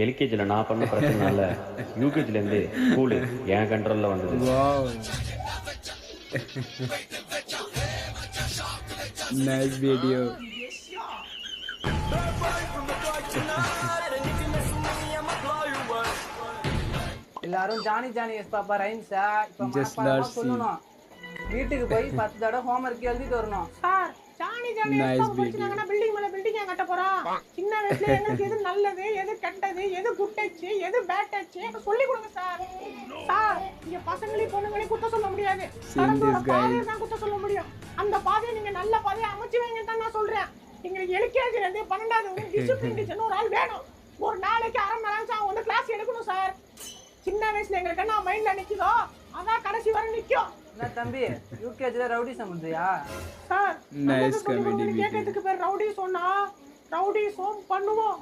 எல்கேஜில நான் பண்ண பிரச்சனைனால யூகேஜில இருந்து ஸ்கூலு என் கண்ட்ரோல்ல வந்தது. வாவ். Nice video. எல்லாரும் ஜானி ஜானி எஸ் பாப்பா ரைம்ஸா இப்ப Just மனப்பாடமா let's see. சொல்லணும். வீட்டுக்கு போய் 10 தடவை ஹோம்வொர்க் எழுதிட்டு வரணும். சார் ஜானி ஜானி Nice எஸ்பா படிச்சாங்கன்னா பில்டிங் மேல பில்டிங் கட்ட போறோம். சின்ன வயசுல எங்களுக்கு எது நல்லது எது கெட்டது எது குட் டச் எது பேட் டச் சொல்லி கொடுங்க சார். சார் இங்க பசங்களையும் பொண்ணுங்களையும் குத்த சொல்ல முடியாது. this guy. பாதையை தான் குத்த சொல்ல முடியும். அந்த பாதையை நீங்க நல்ல பாதையை அமைச்சு வைங்கன்னு தான் நான் சொல்றேன். எங்களுக்கு எல்கேஜில இருந்து 12வது வரைக்கும் டிசிப்ளின் டீச்சர் ஒரு ஆள் வேணும். ஒரு நாளைக்கு அரை மணி நேரம் வந்து கிளாஸ் எடுக்கணும் சார். சின்ன வயசுல எங்களுக்கு என்ன மைண்ட்ல நிக்குதோ அதான் கடைசி வரை நிக்கும். என்ன தம்பி யூகேஜில ரவுடி சம்பந்தியா? Sir Nice comedy video. கேட்கறதுக்கு பேர் ரவுடி சொன்னா ரவுடி சோம் பண்ணுவோம்.